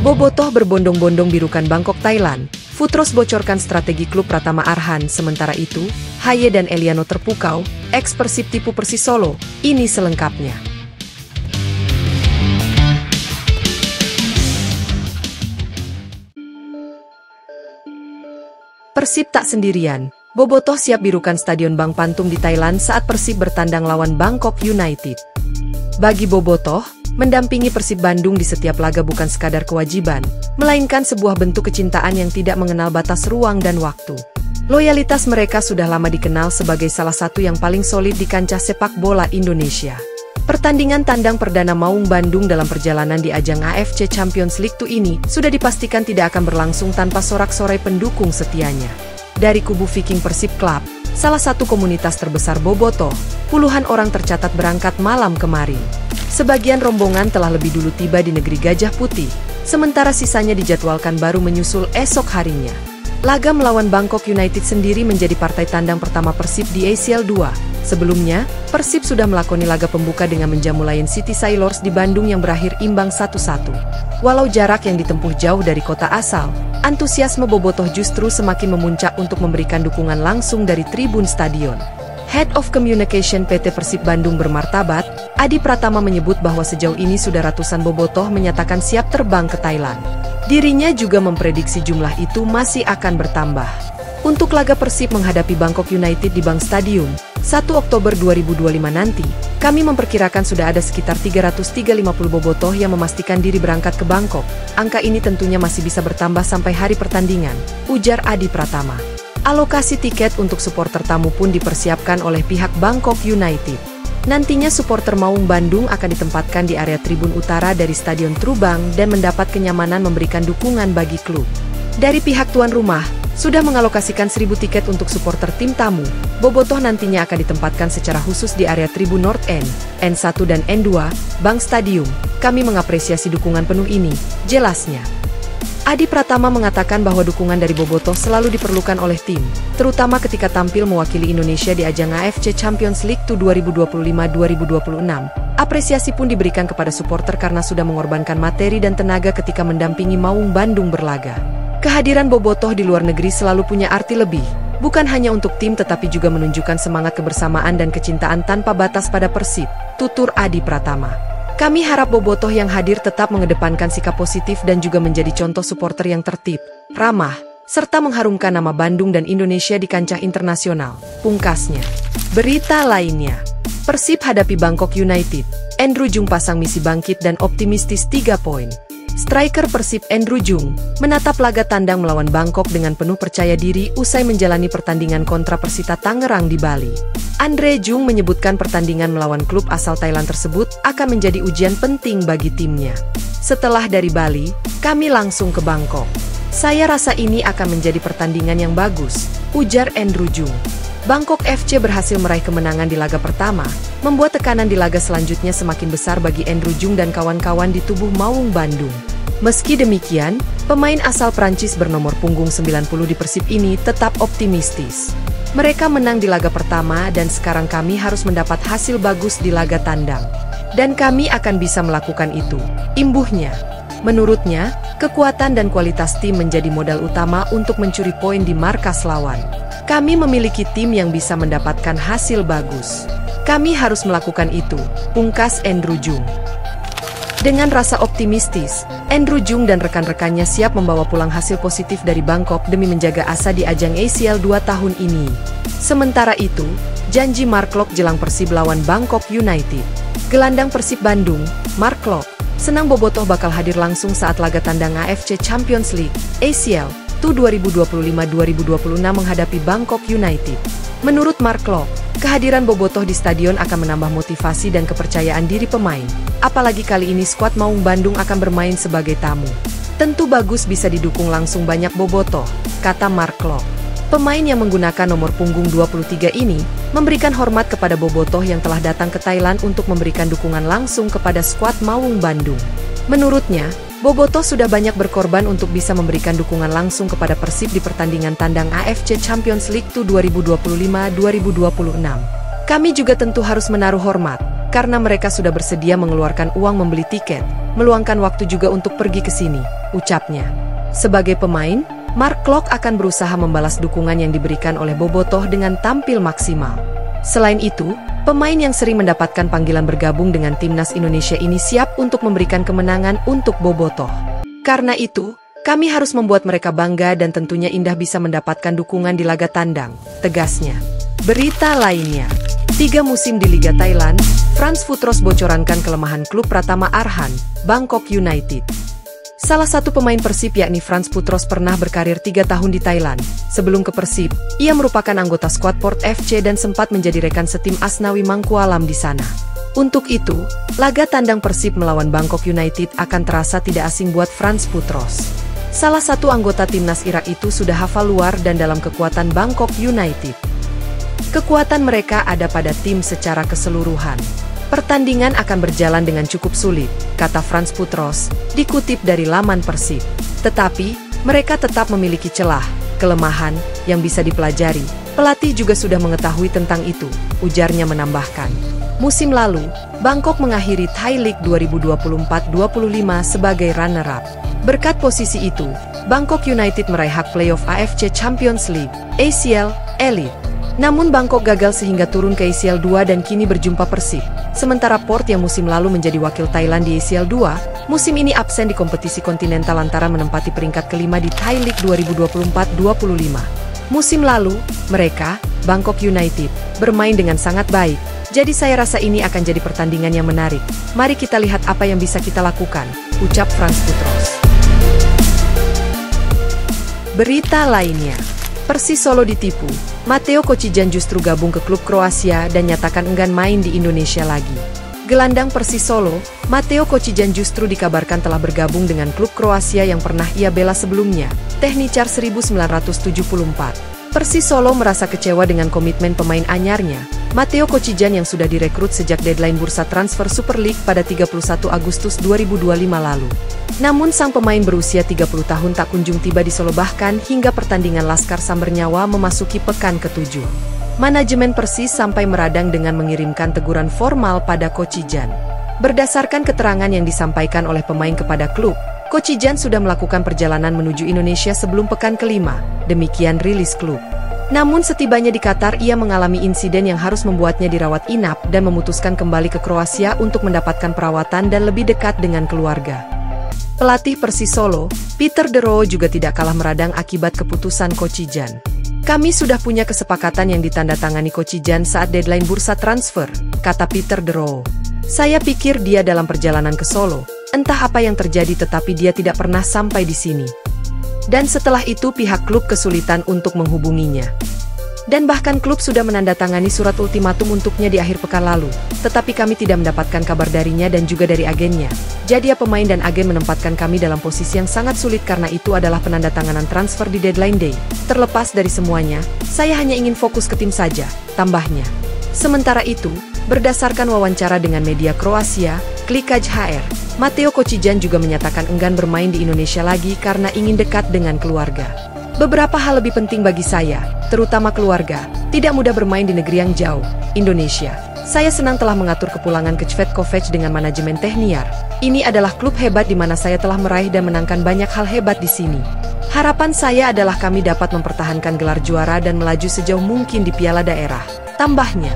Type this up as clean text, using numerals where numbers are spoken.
Bobotoh berbondong-bondong birukan Bangkok, Thailand. Futros bocorkan strategi klub Pratama Arhan. Sementara itu, Haye dan Eliano terpukau, ex Persib tipu Persis Solo. Ini selengkapnya. Persib tak sendirian. Bobotoh siap birukan Stadion Bang Pantum di Thailand saat Persib bertandang lawan Bangkok United. Bagi Bobotoh, mendampingi Persib Bandung di setiap laga bukan sekadar kewajiban, melainkan sebuah bentuk kecintaan yang tidak mengenal batas ruang dan waktu. Loyalitas mereka sudah lama dikenal sebagai salah satu yang paling solid di kancah sepak bola Indonesia. Pertandingan tandang perdana Maung Bandung dalam perjalanan di ajang AFC Champions League 2 ini sudah dipastikan tidak akan berlangsung tanpa sorak-sorai pendukung setianya. Dari kubu Viking Persib Club, salah satu komunitas terbesar Bobotoh, puluhan orang tercatat berangkat malam kemarin. Sebagian rombongan telah lebih dulu tiba di negeri Gajah Putih, sementara sisanya dijadwalkan baru menyusul esok harinya. Laga melawan Bangkok United sendiri menjadi partai tandang pertama Persib di ACL 2. Sebelumnya, Persib sudah melakoni laga pembuka dengan menjamu Lion City Sailors di Bandung yang berakhir imbang 1-1. Walau jarak yang ditempuh jauh dari kota asal, antusiasme Bobotoh justru semakin memuncak untuk memberikan dukungan langsung dari tribun stadion. Head of Communication PT Persib Bandung bermartabat, Adi Pratama menyebut bahwa sejauh ini sudah ratusan Bobotoh menyatakan siap terbang ke Thailand. Dirinya juga memprediksi jumlah itu masih akan bertambah. Untuk laga Persib menghadapi Bangkok United di Bang Stadium, 1 Oktober 2025 nanti, kami memperkirakan sudah ada sekitar 350 Bobotoh yang memastikan diri berangkat ke Bangkok. Angka ini tentunya masih bisa bertambah sampai hari pertandingan, ujar Adi Pratama. Alokasi tiket untuk supporter tamu pun dipersiapkan oleh pihak Bangkok United. Nantinya supporter Maung Bandung akan ditempatkan di area tribun utara dari Stadion Trubang dan mendapat kenyamanan memberikan dukungan bagi klub. Dari pihak tuan rumah, sudah mengalokasikan 1.000 tiket untuk supporter tim tamu. Bobotoh nantinya akan ditempatkan secara khusus di area tribun North End, N1 dan N2, Bang Stadium. Kami mengapresiasi dukungan penuh ini, jelasnya. Adi Pratama mengatakan bahwa dukungan dari Bobotoh selalu diperlukan oleh tim, terutama ketika tampil mewakili Indonesia di ajang AFC Champions League 2 2025-2026. Apresiasi pun diberikan kepada supporter karena sudah mengorbankan materi dan tenaga ketika mendampingi Maung Bandung berlaga. Kehadiran Bobotoh di luar negeri selalu punya arti lebih, bukan hanya untuk tim tetapi juga menunjukkan semangat kebersamaan dan kecintaan tanpa batas pada Persib, tutur Adi Pratama. Kami harap Bobotoh yang hadir tetap mengedepankan sikap positif dan juga menjadi contoh supporter yang tertib, ramah, serta mengharumkan nama Bandung dan Indonesia di kancah internasional, pungkasnya. Berita lainnya, Persib hadapi Bangkok United, Andrew Jung pasang misi bangkit dan optimistis 3 poin. Striker Persib Andrew Jung menatap laga tandang melawan Bangkok dengan penuh percaya diri usai menjalani pertandingan kontra Persita Tangerang di Bali. Andre Jung menyebutkan pertandingan melawan klub asal Thailand tersebut akan menjadi ujian penting bagi timnya. Setelah dari Bali, kami langsung ke Bangkok. Saya rasa ini akan menjadi pertandingan yang bagus, ujar Andrew Jung. Bangkok FC berhasil meraih kemenangan di laga pertama, membuat tekanan di laga selanjutnya semakin besar bagi Andrew Jung dan kawan-kawan di tubuh Maung Bandung. Meski demikian, pemain asal Prancis bernomor punggung 90 di Persib ini tetap optimistis. Mereka menang di laga pertama dan sekarang kami harus mendapat hasil bagus di laga tandang. Dan kami akan bisa melakukan itu, imbuhnya. Menurutnya, kekuatan dan kualitas tim menjadi modal utama untuk mencuri poin di markas lawan. Kami memiliki tim yang bisa mendapatkan hasil bagus. Kami harus melakukan itu, pungkas Andrew Jung. Dengan rasa optimistis, Andrew Jung dan rekan-rekannya siap membawa pulang hasil positif dari Bangkok demi menjaga asa di ajang ACL 2 tahun ini. Sementara itu, janji Mark Klok jelang Persib lawan Bangkok United. Gelandang Persib Bandung, Mark Klok, senang Bobotoh bakal hadir langsung saat laga tandang AFC Champions League, ACL, 2025-2026 menghadapi Bangkok United. Menurut Mark Klok, kehadiran Bobotoh di stadion akan menambah motivasi dan kepercayaan diri pemain. Apalagi kali ini skuad Maung Bandung akan bermain sebagai tamu. Tentu bagus bisa didukung langsung banyak Bobotoh, kata Mark Klok. Pemain yang menggunakan nomor punggung 23 ini memberikan hormat kepada Bobotoh yang telah datang ke Thailand untuk memberikan dukungan langsung kepada skuad Maung Bandung. Menurutnya, Bobotoh sudah banyak berkorban untuk bisa memberikan dukungan langsung kepada Persib di pertandingan tandang AFC Champions League 2 2025-2026. Kami juga tentu harus menaruh hormat, karena mereka sudah bersedia mengeluarkan uang membeli tiket, meluangkan waktu juga untuk pergi ke sini. ucapnya. Sebagai pemain, Mark Klok akan berusaha membalas dukungan yang diberikan oleh Bobotoh dengan tampil maksimal. Selain itu, pemain yang sering mendapatkan panggilan bergabung dengan timnas Indonesia ini siap untuk memberikan kemenangan untuk Bobotoh. Karena itu, kami harus membuat mereka bangga dan tentunya Indah bisa mendapatkan dukungan di laga tandang, tegasnya. Berita lainnya, 3 musim di Liga Thailand, Frans Futros bocorankan kelemahan klub Pratama Arhan, Bangkok United. Salah satu pemain Persib yakni Frans Futros pernah berkarir 3 tahun di Thailand. Sebelum ke Persib, ia merupakan anggota skuad Port FC dan sempat menjadi rekan setim Asnawi Mangkualam di sana. Untuk itu, laga tandang Persib melawan Bangkok United akan terasa tidak asing buat Frans Futros. Salah satu anggota timnas Irak itu sudah hafal luar dan dalam kekuatan Bangkok United. Kekuatan mereka ada pada tim secara keseluruhan. Pertandingan akan berjalan dengan cukup sulit, kata Frans Futros, dikutip dari laman Persib. Tetapi, mereka tetap memiliki celah, kelemahan, yang bisa dipelajari. Pelatih juga sudah mengetahui tentang itu, ujarnya menambahkan. Musim lalu, Bangkok mengakhiri Thai League 2024-25 sebagai runner-up. Berkat posisi itu, Bangkok United meraih hak playoff AFC Champions League, ACL, Elite. Namun Bangkok gagal sehingga turun ke ACL 2 dan kini berjumpa Persib. Sementara Port yang musim lalu menjadi wakil Thailand di ACL 2, musim ini absen di kompetisi kontinental lantaran menempati peringkat kelima di Thai League 2024-25. Musim lalu, mereka, Bangkok United, bermain dengan sangat baik. Jadi saya rasa ini akan jadi pertandingan yang menarik. Mari kita lihat apa yang bisa kita lakukan, ucap Frans Futros. Berita lainnya, Persis Solo ditipu. Mateo Kocijan justru gabung ke klub Kroasia dan nyatakan enggan main di Indonesia lagi. Gelandang Persis Solo, Mateo Kocijan justru dikabarkan telah bergabung dengan klub Kroasia yang pernah ia bela sebelumnya, Tehnicar 1974. Persis Solo merasa kecewa dengan komitmen pemain anyarnya, Mateo Kocijan yang sudah direkrut sejak deadline bursa transfer Super League pada 31 Agustus 2025 lalu. Namun sang pemain berusia 30 tahun tak kunjung tiba di Solo bahkan hingga pertandingan Laskar Sambernyawa memasuki pekan ke-7. Manajemen Persis sampai meradang dengan mengirimkan teguran formal pada Kocijan. Berdasarkan keterangan yang disampaikan oleh pemain kepada klub, Kocijan sudah melakukan perjalanan menuju Indonesia sebelum pekan kelima, demikian rilis klub. Namun setibanya di Qatar ia mengalami insiden yang harus membuatnya dirawat inap dan memutuskan kembali ke Kroasia untuk mendapatkan perawatan dan lebih dekat dengan keluarga. Pelatih Persis Solo, Peter De Roo juga tidak kalah meradang akibat keputusan Kocijan. Kami sudah punya kesepakatan yang ditandatangani Kocijan saat deadline bursa transfer, kata Peter De Roo. Saya pikir dia dalam perjalanan ke Solo, entah apa yang terjadi tetapi dia tidak pernah sampai di sini. Dan setelah itu pihak klub kesulitan untuk menghubunginya. Dan bahkan klub sudah menandatangani surat ultimatum untuknya di akhir pekan lalu, tetapi kami tidak mendapatkan kabar darinya dan juga dari agennya. Jadi pemain dan agen menempatkan kami dalam posisi yang sangat sulit karena itu adalah penandatanganan transfer di deadline day. Terlepas dari semuanya, saya hanya ingin fokus ke tim saja, tambahnya. Sementara itu, berdasarkan wawancara dengan media Kroasia, Klikaj HR, Mateo Kocijan juga menyatakan enggan bermain di Indonesia lagi karena ingin dekat dengan keluarga. Beberapa hal lebih penting bagi saya, terutama keluarga, tidak mudah bermain di negeri yang jauh, Indonesia. Saya senang telah mengatur kepulangan ke Cvetkovic dengan manajemen Tehniar. Ini adalah klub hebat di mana saya telah meraih dan menangkan banyak hal hebat di sini. Harapan saya adalah kami dapat mempertahankan gelar juara dan melaju sejauh mungkin di Piala Daerah, tambahnya.